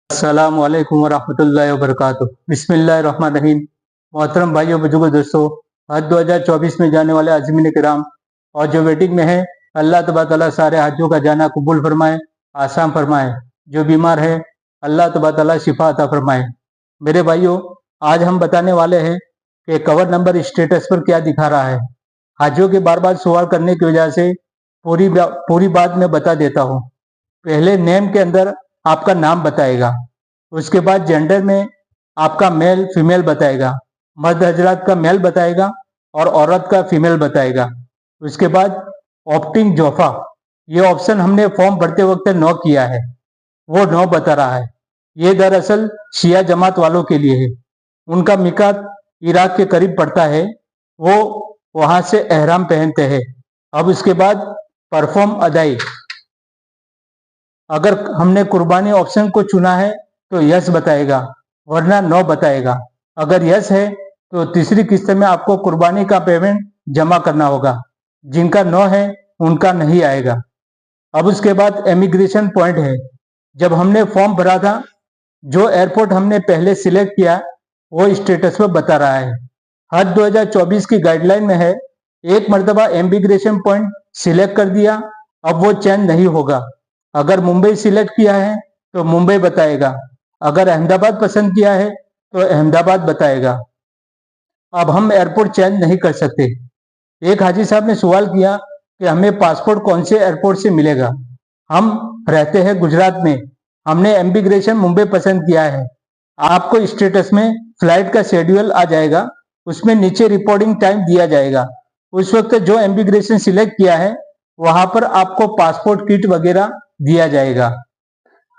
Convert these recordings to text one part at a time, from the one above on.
अस्सलामु अलैकुम वरहमतुल्लाहि वबरकातुहू। बिस्मिल्लाहिर्रहमानिर्रहीम। मोहतरम भाइयों बुजुर्गों दोस्तों, हज 2024 में जाने वाले आज़मीन किराम और जो वेटिंग में है, अल्लाह तबारक तआला सारे हजों का जाना कबूल फरमाए, आसान फरमाए। जो बीमार है अल्लाह तबारक तआला शिफा अता फरमाए। मेरे भाइयों, आज हम बताने वाले हैं कि कवर नंबर स्टेटस पर क्या दिखा रहा है। हाजियों के बार बार सवाल करने की वजह से पूरी बात मैं बता देता हूँ। पहले नेम के अंदर आपका नाम बताएगा, उसके बाद जेंडर में आपका मेल फीमेल बताएगा, मर्द हजरात का मेल बताएगा और औरत का फीमेल बताएगा। उसके बाद ऑप्टिंग जोफा, ये ऑप्शन हमने फॉर्म भरते वक्त नो किया है, वो नो बता रहा है। ये दरअसल शिया जमात वालों के लिए है। उनका मिकात इराक के करीब पड़ता है, वो वहां से एहराम पहनते हैं। अब उसके बाद परफॉर्म अदाई, अगर हमने कुर्बानी ऑप्शन को चुना है तो यस बताएगा, वरना नो बताएगा। अगर यस है तो तीसरी किस्त में आपको कुर्बानी का पेमेंट जमा करना होगा। जिनका नो है उनका नहीं आएगा। अब उसके बाद इमिग्रेशन पॉइंट है। जब हमने फॉर्म भरा था, जो एयरपोर्ट हमने पहले सिलेक्ट किया वो स्टेटस पर बता रहा है। हज 2024 की गाइडलाइन में है, एक मरतबा इमिग्रेशन पॉइंट सिलेक्ट कर दिया, अब वो चेंज नहीं होगा। अगर मुंबई सिलेक्ट किया है तो मुंबई बताएगा, अगर अहमदाबाद पसंद किया है तो अहमदाबाद बताएगा। अब हम एयरपोर्ट चेंज नहीं कर सकते। एक हाजी साहब ने सवाल किया कि हमें पासपोर्ट कौन से एयरपोर्ट से मिलेगा। हम रहते हैं गुजरात में, हमने इमिग्रेशन मुंबई पसंद किया है। आपको स्टेटस में फ्लाइट का शेड्यूल आ जाएगा, उसमें नीचे रिपोर्टिंग टाइम दिया जाएगा। उस वक्त जो इमिग्रेशन सिलेक्ट किया है वहां पर आपको पासपोर्ट किट वगैरह दिया जाएगा।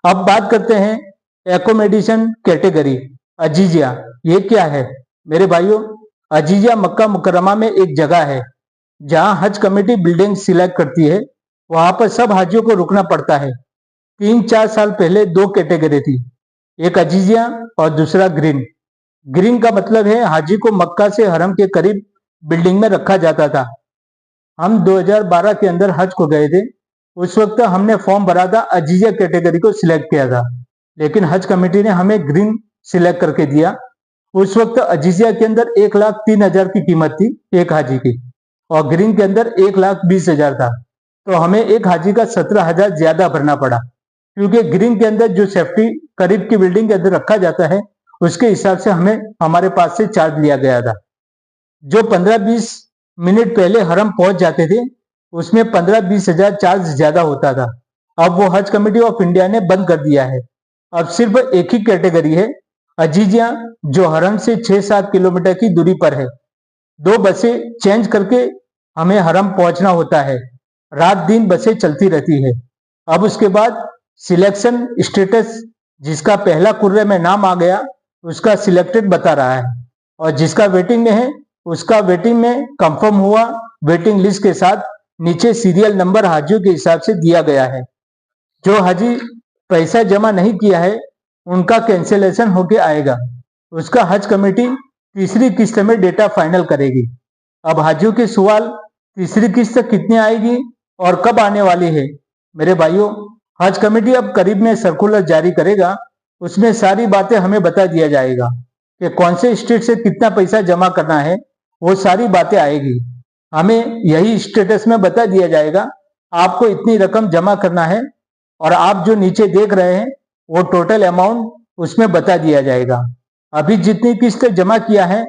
अब बात करते हैं एकोमोडेशन कैटेगरी, अजीजिया। ये क्या है मेरे भाइयों? अजीजिया मक्का मुकर्रमा में एक जगह है जहां हज कमेटी बिल्डिंग सिलेक्ट करती है। वहां पर सब हाजियों को रुकना पड़ता है। 3-4 साल पहले दो कैटेगरी थी, एक अजीजिया और दूसरा ग्रीन। ग्रीन का मतलब है हाजी को मक्का से हरम के करीब बिल्डिंग में रखा जाता था। हम 2012 के अंदर हज को गए थे, उस वक्त हमने फॉर्म भरा था, अजीजिया कैटेगरी को सिलेक्ट किया था, लेकिन हज कमेटी ने हमें ग्रीन सिलेक्ट करके दिया। उस वक्त अजीजिया के अंदर 1,03,000 की कीमत थी एक हाजी की, और ग्रीन के अंदर 1,20,000 था। तो हमें एक हाजी का 17,000 ज्यादा भरना पड़ा, क्योंकि ग्रीन के अंदर जो सेफ्टी करीब की बिल्डिंग के अंदर रखा जाता है उसके हिसाब से हमें हमारे पास से चार्ज लिया गया था। जो 15-20 मिनट पहले हरम पहुंच जाते थे उसमें 15-20,000 चार्ज ज्यादा होता था। अब वो हज कमेटी ऑफ इंडिया ने बंद कर दिया है। अब सिर्फ एक ही कैटेगरी है, अजीजिया, जो हरम से 6-7 किलोमीटर की दूरी पर है। 2 बसें चेंज करके हमें हरम पहुंचना होता है, रात दिन बसें चलती रहती है। अब उसके बाद सिलेक्शन स्टेटस, जिसका पहला कुर्रे में नाम आ गया उसका सिलेक्टेड बता रहा है, और जिसका वेटिंग में है उसका वेटिंग में कंफर्म हुआ वेटिंग लिस्ट के साथ नीचे सीरियल नंबर हाजियों के हिसाब से दिया गया है। जो हाजी पैसा जमा नहीं किया है उनका कैंसिलेशन होके आएगा, उसका हज कमेटी तीसरी किस्त में डेटा फाइनल करेगी। अब हाजियों के सवाल, तीसरी किस्त कितनी आएगी और कब आने वाली है? मेरे भाइयों, हज कमेटी अब करीब में सर्कुलर जारी करेगा, उसमें सारी बातें हमें बता दिया जाएगा कि कौन से स्टेट से कितना पैसा जमा करना है, वो सारी बातें आएगी। हमें यही स्टेटस में बता दिया जाएगा आपको इतनी रकम जमा करना है, और आप जो नीचे देख रहे हैं वो टोटल अमाउंट उसमें बता दिया जाएगा। अभी जितनी किस्त जमा किया है,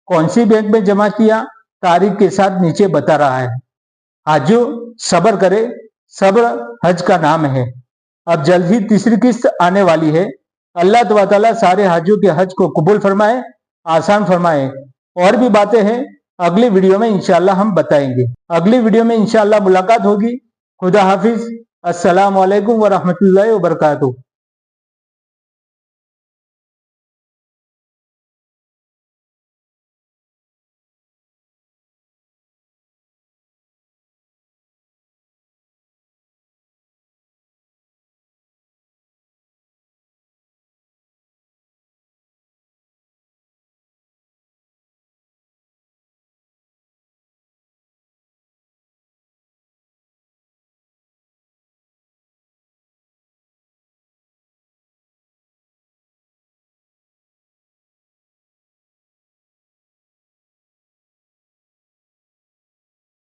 कौन सी बैंक में जमा किया, तारीख के साथ नीचे बता रहा है। हाजियों सब्र करे, सब्र हज का नाम है। अब जल्द ही तीसरी किस्त आने वाली है। अल्लाह ताला सारे हाजियों के हज को कबूल फरमाए, आसान फरमाए। और भी बातें हैं, अगली वीडियो में इंशाल्लाह हम बताएंगे। अगली वीडियो में इंशाल्लाह मुलाकात होगी। खुदा हाफिज। अस्सलाम वालेकुम वरहमतुल्लाहि वबरकातुहू।